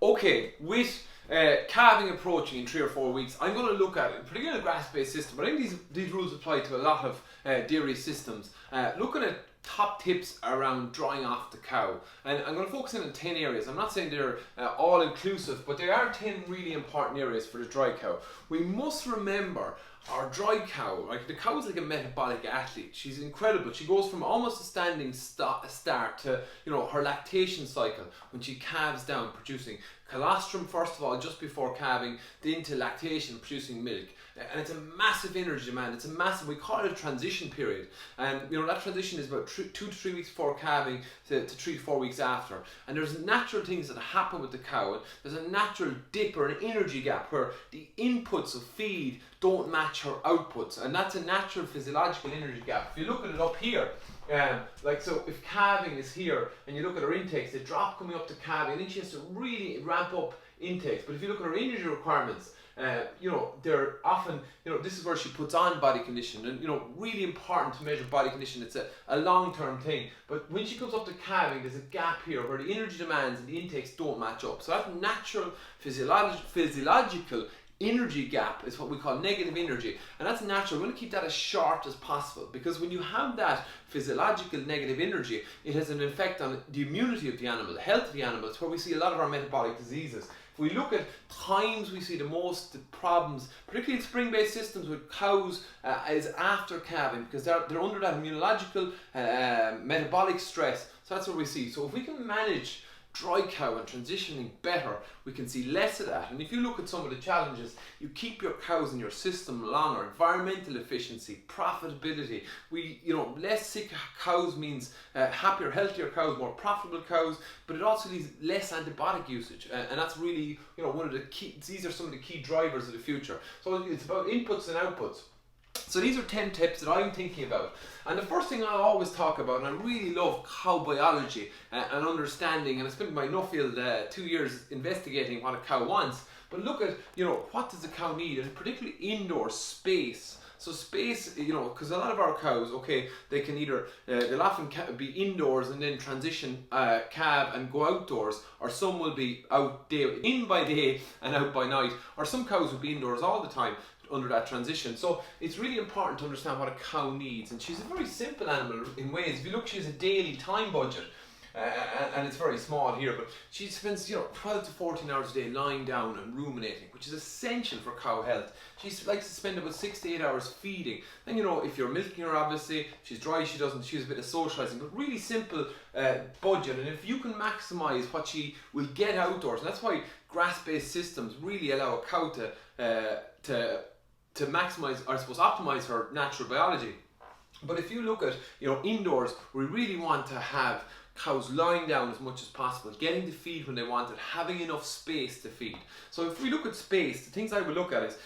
Okay, with calving approaching in 3 or 4 weeks, I'm going to look at it, particularly a grass-based system, but I think these rules apply to a lot of dairy systems. Looking at top tips around drying off the cow, and I'm going to focus in on 10 areas. I'm not saying they're all inclusive, but there are 10 really important areas for the dry cow. We must remember our dry cow, like the cow is like a metabolic athlete. She's incredible. She goes from almost a standing start to, you know, her lactation cycle when she calves down, producing colostrum first of all just before calving, then to lactation, producing milk. And it's a massive energy demand. It's a massive, we call it a transition period. And you know, that transition is about 2 to 3 weeks before calving to 3 to 4 weeks after. And there's natural things that happen with the cow. There's a natural dip or an energy gap where the inputs of feed don't match her outputs. And that's a natural physiological energy gap. If you look at it up here, like so if calving is here and you look at her intakes, they drop coming up to calving, and then she has to really ramp up intakes. But if you look at her energy requirements, you know, they're often, you know, this is where she puts on body condition, and you know, really important to measure body condition. It's a long-term thing. But when she comes up to calving, there's a gap here where the energy demands and the intakes don't match up. So that natural physiological energy gap is what we call negative energy, and that's natural. We want to keep that as short as possible, because when you have that physiological negative energy, it has an effect on the immunity of the animal, the health of the animal. It's where we see a lot of our metabolic diseases. If we look at times we see the problems, particularly in spring-based systems with cows, is after calving, because they're under that immunological metabolic stress. So that's what we see. So if we can manage dry cow and transitioning better, we can see less of that. And if you look at some of the challenges, you keep your cows in your system longer. Environmental efficiency, profitability. You know, less sick cows means happier, healthier cows, more profitable cows, but it also leads less antibiotic usage, and that's really, you know, one of the key. These are some of the key drivers of the future. So it's about inputs and outputs. So these are 10 tips that I'm thinking about. And the first thing I always talk about, and I really love cow biology and understanding, and I spent my Nuffield 2 years investigating what a cow wants. But look at, you know, what does a cow need, and particularly indoor space. So space, you know, because a lot of our cows, okay, they can either, they'll often be indoors and then transition calve and go outdoors, or some will be in by day and out by night, or some cows will be indoors all the time under that transition. So it's really important to understand what a cow needs, and she's a very simple animal in ways. If you look, she has a daily time budget, and it's very small here, but she spends, you know, 12 to 14 hours a day lying down and ruminating, which is essential for cow health. She likes to spend about 6 to 8 hours feeding. And you know, if you're milking her, obviously, she's dry, she has a bit of socializing, but really simple budget. And if you can maximize what she will get outdoors, and that's why grass-based systems really allow a cow to maximize, or I suppose optimize, her natural biology. But if you look at, you know, indoors, we really want to have cows lying down as much as possible, getting to feed when they want it, having enough space to feed. So if we look at space, the things I would look at is,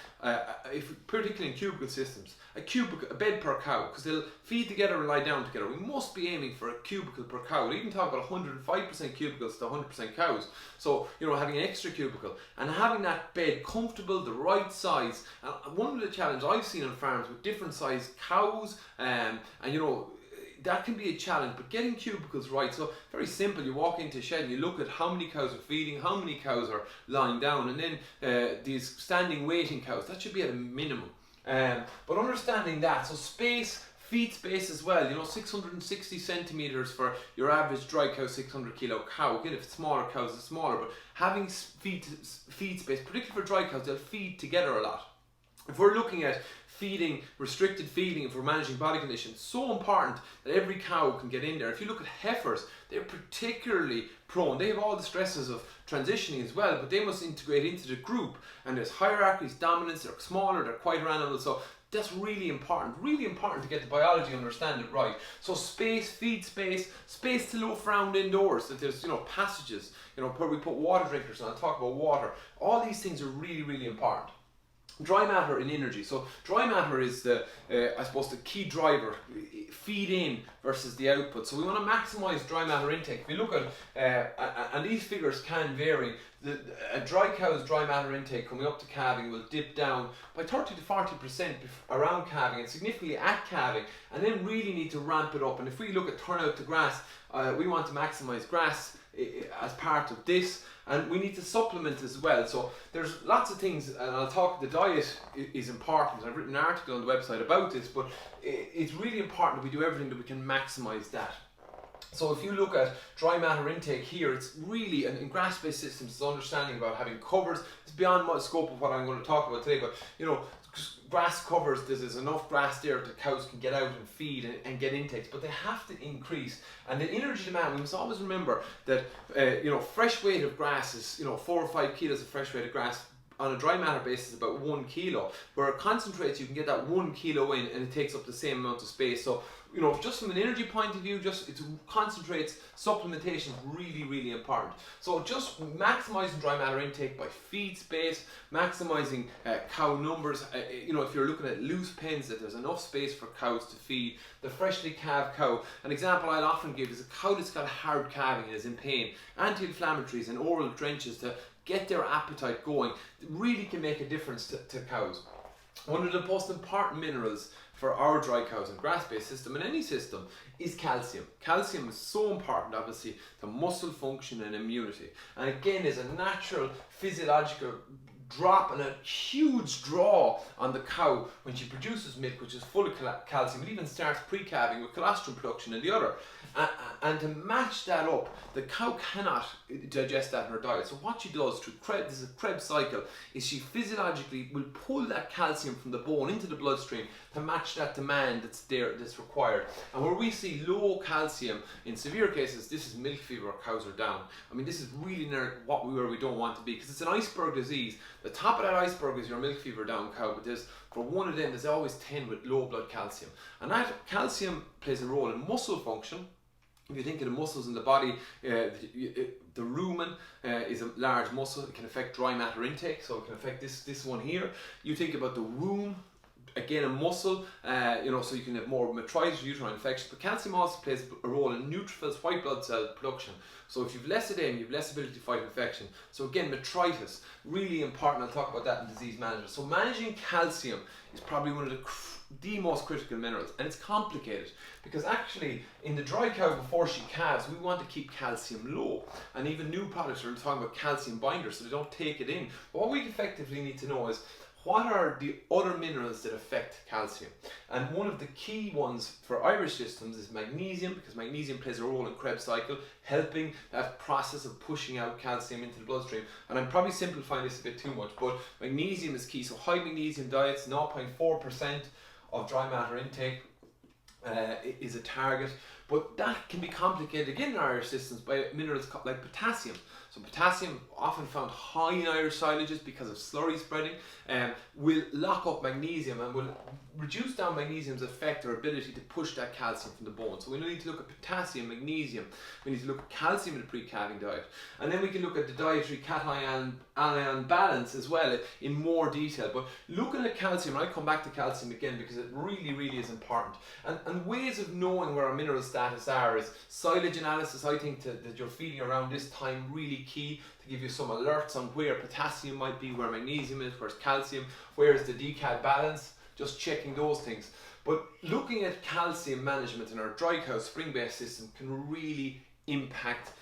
particularly in cubicle systems, a bed per cow, because they'll feed together and lie down together. We must be aiming for a cubicle per cow. We even talk about 105% cubicles to 100% cows. So, you know, having an extra cubicle and having that bed comfortable, the right size. And one of the challenges I've seen on farms with different sized cows, and you know, that can be a challenge, but getting cubicles right. So very simple, you walk into a shed and you look at how many cows are feeding, how many cows are lying down, and then these standing waiting cows, that should be at a minimum. But understanding that, so space, feed space as well, you know, 660 centimeters for your average dry cow, 600 kilo cow. Again, if it's smaller cows, it's smaller, but having feed space, particularly for dry cows, they'll feed together a lot. If we're looking at feeding, restricted feeding, if we're managing body conditions, so important that every cow can get in there. If you look at heifers, they're particularly prone. They have all the stresses of transitioning as well, but they must integrate into the group. And there's hierarchies, dominance, they're smaller, they're quieter animals. So that's really important to get the biology and understand it right. So space, feed space, space to loaf around indoors, that there's, you know, passages, you know, where we put water drinkers, and I'll talk about water. All these things are really, really important. Dry matter and energy. So dry matter is the, I suppose, the key driver, feed in versus the output. So we want to maximize dry matter intake. If you look at, and these figures can vary, a dry cow's dry matter intake coming up to calving will dip down by 30 to 40% around calving, and significantly at calving, and then really need to ramp it up. And if we look at turnout to grass, we want to maximize grass as part of this. And we need to supplement as well. So there's lots of things, and I'll talk, the diet is important. I've written an article on the website about this, but it's really important that we do everything that we can maximize that. So if you look at dry matter intake here, it's really, in grass-based systems, it's understanding about having covers. It's beyond my scope of what I'm going to talk about today, but you know, grass covers, there's enough grass there that cows can get out and feed and get intakes, but they have to increase. And the energy demand, we must always remember that you know, fresh weight of grass is, you know, 4 or 5 kilos of fresh weight of grass on a dry matter basis about 1 kilo. Where it concentrates, you can get that 1 kilo in, and it takes up the same amount of space. So you know, just from an energy point of view, just it concentrates, supplementation is really, really important. So just maximising dry matter intake by feed space, maximising cow numbers. You know, if you're looking at loose pens, that there's enough space for cows to feed. The freshly calved cow, an example I'll often give is a cow that's got hard calving and is in pain. Anti-inflammatories and oral drenches to get their appetite going really can make a difference to cows. One of the most important minerals for our dry cows and grass-based system and any system is calcium. Calcium is so important, obviously, to muscle function and immunity. And again, is a natural physiological drop and a huge draw on the cow when she produces milk, which is full of calcium. It even starts pre-calving with colostrum production in the udder. And to match that up, the cow cannot digest that in her diet. So what she does through Krebs, this is a Krebs cycle, is she physiologically will pull that calcium from the bone into the bloodstream to match that demand that's there, that's required. And where we see low calcium, in severe cases, this is milk fever, where cows are down. I mean, this is really near where we don't want to be, because it's an iceberg disease. The top of that iceberg is your milk fever down cow, but for one of them, there's always 10 with low blood calcium. And that calcium plays a role in muscle function. If you think of the muscles in the body, the rumen is a large muscle. It can affect dry matter intake, so it can affect this one here. You think about the womb, again a muscle, you know, so you can have more metritis or uterine infection. But calcium also plays a role in neutrophils, white blood cell production. So if you've less of them, you've less ability to fight infection. So again, metritis, really important. I'll talk about that in disease management. So managing calcium is probably one of the most critical minerals, and it's complicated because actually in the dry cow before she calves, we want to keep calcium low, and even new products are talking about calcium binders so they don't take it in. But what we effectively need to know is what are the other minerals that affect calcium. And one of the key ones for Irish systems is magnesium, because magnesium plays a role in Krebs cycle, helping that process of pushing out calcium into the bloodstream. And I'm probably simplifying this a bit too much, but magnesium is key. So high magnesium diets, 0.4% of dry matter intake is a target, but that can be complicated again in Irish systems by minerals like potassium. So potassium, often found high in Irish silages because of slurry spreading, will lock up magnesium and will reduce down magnesium's effect or ability to push that calcium from the bone. So we need to look at potassium, magnesium, we need to look at calcium in the pre-calving diet. And then we can look at the dietary cation anion balance as well in more detail. But looking at calcium, and I'll come back to calcium again because it really, really is important. And ways of knowing where our mineral status are is silage analysis. I think that you're feeding around this time really key to give you some alerts on where potassium might be, where magnesium is, where's calcium, where's the DCAD balance, just checking those things. But looking at calcium management in our dry cow spring-based system can really impact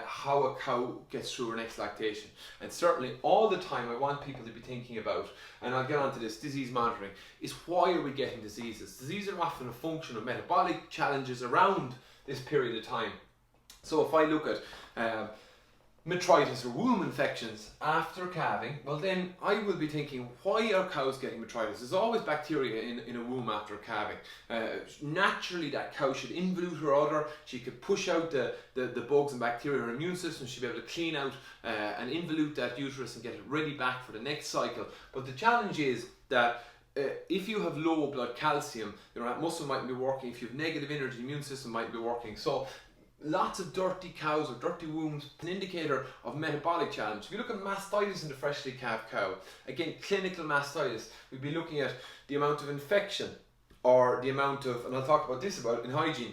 how a cow gets through her next lactation. And certainly all the time I want people to be thinking about, and I'll get onto this, disease monitoring, is why are we getting diseases? Diseases are often a function of metabolic challenges around this period of time. So if I look at metritis or womb infections after calving, well then I will be thinking, why are cows getting metritis? There's always bacteria in a womb after calving. Naturally that cow should involute her udder, she could push out the bugs and bacteria, her immune system should be able to clean out and involute that uterus and get it ready back for the next cycle. But the challenge is that if you have low blood calcium, that muscle mightn't be working. If you have negative energy, the immune system might be working. So lots of dirty cows or dirty wombs, an indicator of metabolic challenge. If you look at mastitis in the freshly calved cow, again, clinical mastitis, we'd be looking at the amount of infection or the amount of, and I'll talk about this in hygiene,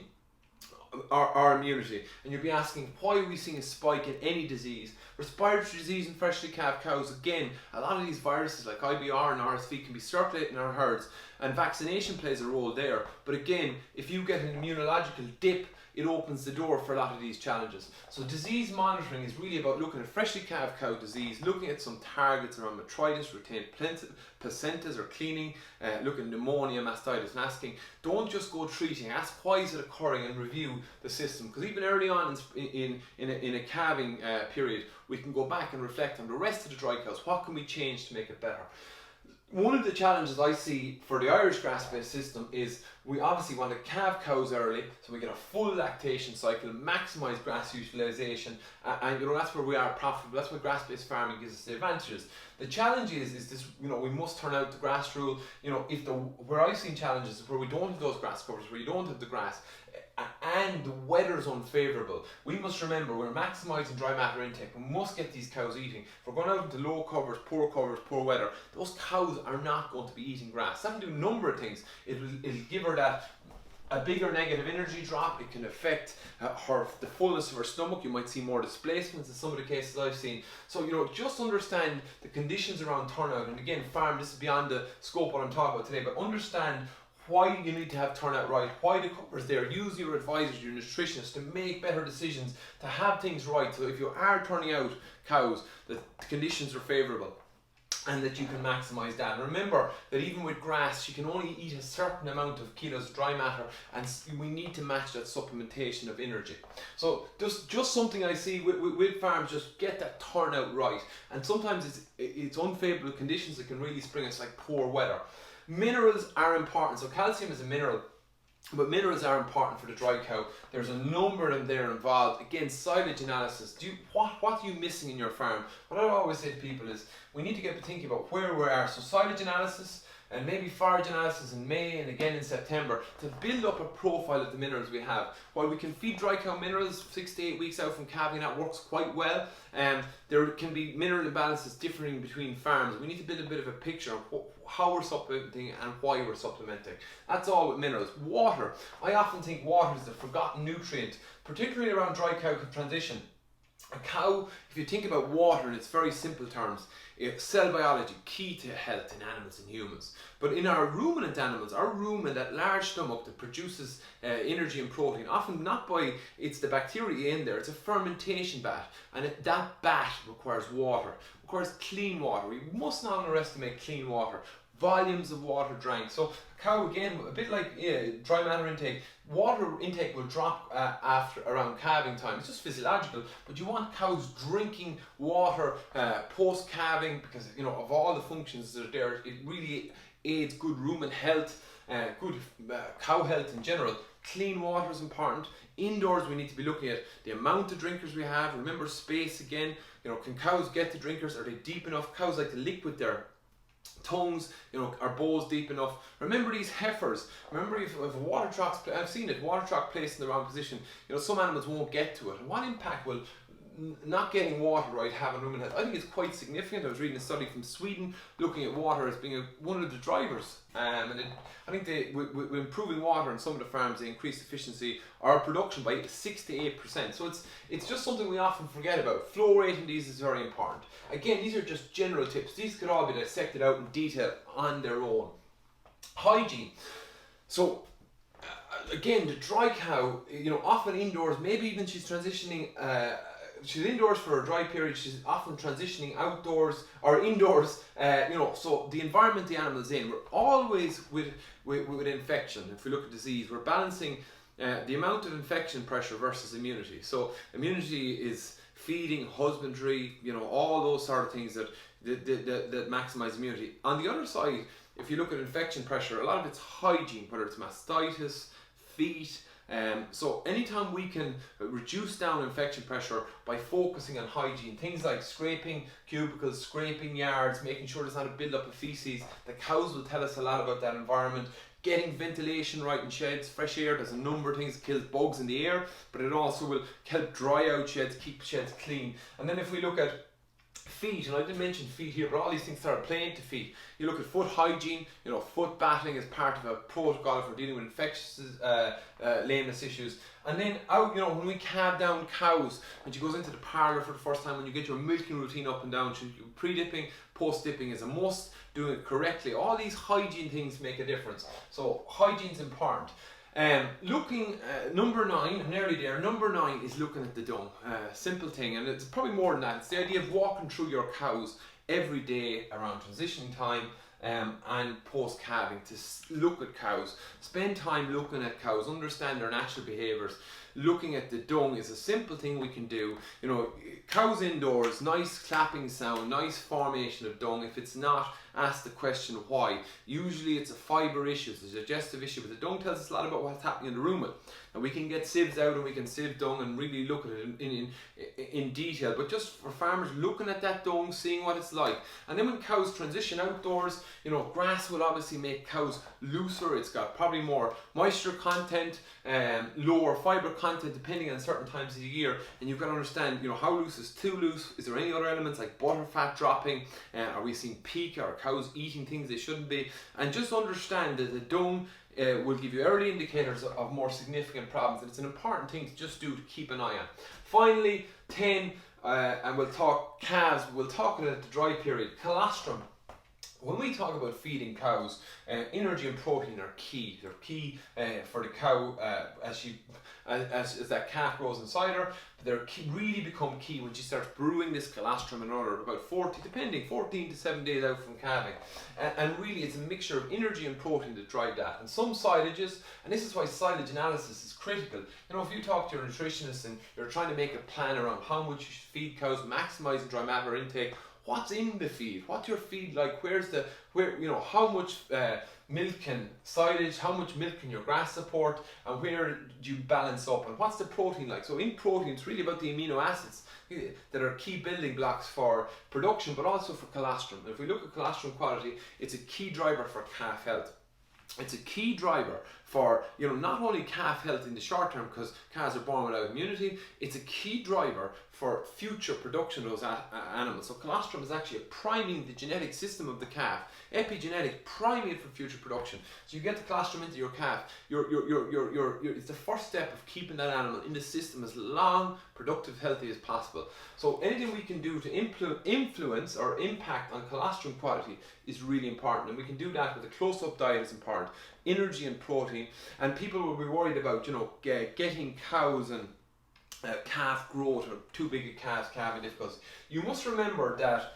our immunity. And you'll be asking, why are we seeing a spike in any disease? Respiratory disease in freshly calved cows, again, a lot of these viruses like IBR and RSV can be circulating in our herds, and vaccination plays a role there. But again, if you get an immunological dip it opens the door for a lot of these challenges. So disease monitoring is really about looking at freshly calved cow disease, looking at some targets around metritis, retained placentas or cleaning, looking at pneumonia, mastitis, and asking, don't just go treating, ask why is it occurring and review the system. Because even early on in a calving period, we can go back and reflect on the rest of the dry cows. What can we change to make it better? One of the challenges I see for the Irish grass-based system is we obviously want to calve cows early so we get a full lactation cycle, maximise grass utilisation, and that's where we are profitable. That's where grass-based farming gives us the advantages. The challenge is this, we must turn out the grass rule. Where I've seen challenges is where we don't have those grass covers, where you don't have the grass, and the weather is unfavourable. We must remember we're maximising dry matter intake. We must get these cows eating. If we're going out into low covers, poor weather, those cows are not going to be eating grass. That can do a number of things. It'll give her that a bigger negative energy drop. It can affect the fullness of her stomach. You might see more displacements in some of the cases I've seen. So just understand the conditions around turnout. And again, farm, this is beyond the scope of what I'm talking about today, but understand why you need to have turnout right, why the cover's there. Use your advisors, your nutritionists to make better decisions, to have things right. So if you are turning out cows, the conditions are favourable and that you can maximise that. And remember that even with grass, you can only eat a certain amount of kilos of dry matter, and we need to match that supplementation of energy. So just something I see with farms, just get that turnout right. And sometimes it's unfavourable conditions that can really spring us, like poor weather. Minerals are important. So calcium is a mineral, but minerals are important for the dry cow. There's a number of them there involved. Again, silage analysis. What are you missing in your farm? What I always say to people is we need to get to thinking about where we are. So silage analysis and maybe forage analysis in May and again in September to build up a profile of the minerals we have. While we can feed dry cow minerals 6 to 8 weeks out from calving, that works quite well. There can be mineral imbalances differing between farms. We need to build a bit of a picture of how we're supplementing and why we're supplementing. That's all with minerals. Water. I often think water is the forgotten nutrient, particularly around dry cow transition. A cow, if you think about water in its very simple terms, cell biology, key to health in animals and humans. But in our ruminant animals, our rumen, that large stomach that produces energy and protein, often not by the bacteria in there, it's a fermentation vat, and that vat requires water, requires clean water. We must not underestimate clean water. Volumes of water drank. So a cow, again, a bit like dry matter intake, water intake will drop after around calving time. It's just physiological, but you want cows drinking water post calving, because of all the functions that are there, it really aids good rumen health, good cow health in general. Clean water is important. Indoors, we need to be looking at the amount of drinkers we have. Remember space again. Can cows get to drinkers? Are they deep enough? Cows like to liquid their tongues, are bowls deep enough. Remember these heifers. Remember if a water trough, I've seen it, water trough placed in the wrong position, some animals won't get to it. And what impact will not getting water right have on rumen health? I think it's quite significant. I was reading a study from Sweden looking at water as being one of the drivers. I think with improving water on some of the farms, they increased efficiency or production by 6 to 8%. So it's just something we often forget about. Flow rate in these is very important. Again, these are just general tips. These could all be dissected out in detail on their own. Hygiene. So again, the dry cow, often indoors, maybe even she's transitioning. She's indoors for a dry period, she's often transitioning outdoors or indoors, so the environment the animal's in, we're always with infection. If we look at disease, we're balancing the amount of infection pressure versus immunity. So immunity is feeding, husbandry, all those sort of things that maximize immunity. On the other side, if you look at infection pressure, a lot of it's hygiene, whether it's mastitis, feet. So anytime we can reduce down infection pressure by focusing on hygiene, things like scraping cubicles, scraping yards, making sure there's not a build-up of feces, the cows will tell us a lot about that environment. Getting ventilation right in sheds, fresh air, there's a number of things that kills bugs in the air, but it also will help dry out sheds, keep sheds clean. And then if we look at feet, and I didn't mention feet here, but all these things start playing to feet. You look at foot hygiene, foot batting is part of a protocol for dealing with infectious lameness issues. And then out, when we calve down cows, and she goes into the parlour for the first time, when you get your milking routine up and down, pre-dipping, post-dipping is a must, doing it correctly. All these hygiene things make a difference. So hygiene's important. Number 9, I'm nearly there. Number 9 is looking at the dung. Simple thing, and it's probably more than that. It's the idea of walking through your cows every day around transitioning time and post calving to look at cows. Spend time looking at cows, understand their natural behaviours. Looking at the dung is a simple thing we can do. You know, cows indoors, nice clapping sound, nice formation of dung. If it's not, ask the question why. Usually it's a fibre issue, it's a digestive issue, but the dung tells us a lot about what's happening in the rumen. And we can get sieves out and we can sieve dung and really look at it in detail. But just for farmers, looking at that dung, seeing what it's like. And then when cows transition outdoors, you know, grass will obviously make cows looser. It's got probably more moisture content, lower fibre content depending on certain times of the year. And you've got to understand, you know, how loose is too loose? Is there any other elements like butter fat dropping? Are we seeing peak? Are cows eating things they shouldn't be? And just understand that the dung will give you early indicators of more significant problems, and it's an important thing to just do to keep an eye on. Finally, 10, and we'll talk calves, we'll talk about the dry period. Colostrum. When we talk about feeding cows, energy and protein are key. They're key for the cow as that calf grows inside her. But they really become key when she starts brewing this colostrum and other about 14 to 7 days out from calving. And really it's a mixture of energy and protein that drive that. And some silages, and this is why silage analysis is critical. You know, if you talk to your nutritionist and you're trying to make a plan around how much you should feed cows, maximizing dry matter intake, what's in the feed? What's your feed like? You know, how much milk can silage, how much milk can your grass support, and where do you balance up, and what's the protein like? So in protein, it's really about the amino acids that are key building blocks for production, but also for colostrum. If we look at colostrum quality, it's a key driver for calf health. It's a key driver for, you know, not only calf health in the short term because calves are born without immunity, it's a key driver for future production of those animals. So colostrum is actually priming the genetic system of the calf, epigenetic, priming it for future production. So you get the colostrum into your calf, it's the first step of keeping that animal in the system as long, productive, healthy as possible. So anything we can do to influence or impact on colostrum quality is really important, and we can do that with a close-up diet is important, energy and protein. And people will be worried about, you know, getting cows and calf growth or too big a calves, calving difficulties. You must remember that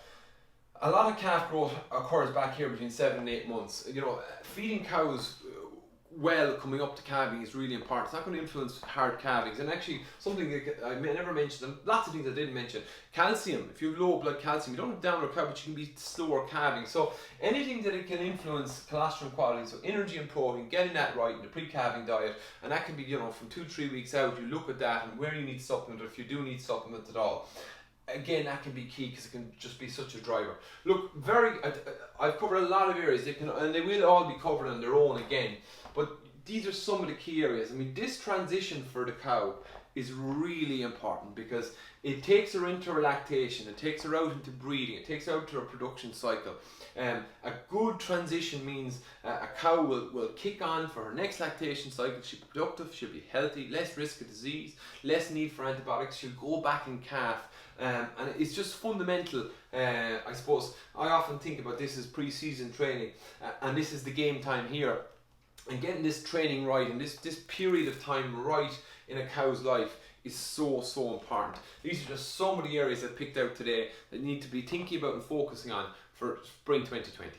a lot of calf growth occurs back here between 7 and 8 months. You know, feeding cows well coming up to calving is really important. It's not going to influence hard calvings. And actually, something that I never mentioned, and lots of things I didn't mention, calcium. If you have low blood calcium, you don't have downward cow, but you can be slower calving. So anything that it can influence colostrum quality, so energy and protein, getting that right in the pre-calving diet, and that can be, you know, from 2-3 weeks out, you look at that and where you need supplement, or if you do need supplement at all. Again, that can be key because it can just be such a driver. Look, I've covered a lot of areas, and they will all be covered on their own again, but these are some of the key areas. I mean, this transition for the cow is really important because it takes her into her lactation, it takes her out into breeding, it takes her out to her production cycle. A good transition means a cow will kick on for her next lactation cycle. She'll be productive, she'll be healthy, less risk of disease, less need for antibiotics, she'll go back in calf. And it's just fundamental. I suppose I often think about this as pre-season training, and this is the game time here. And getting this training right and this period of time right in a cow's life is so important. These are just so many areas I've picked out today that you need to be thinking about and focusing on for spring 2020.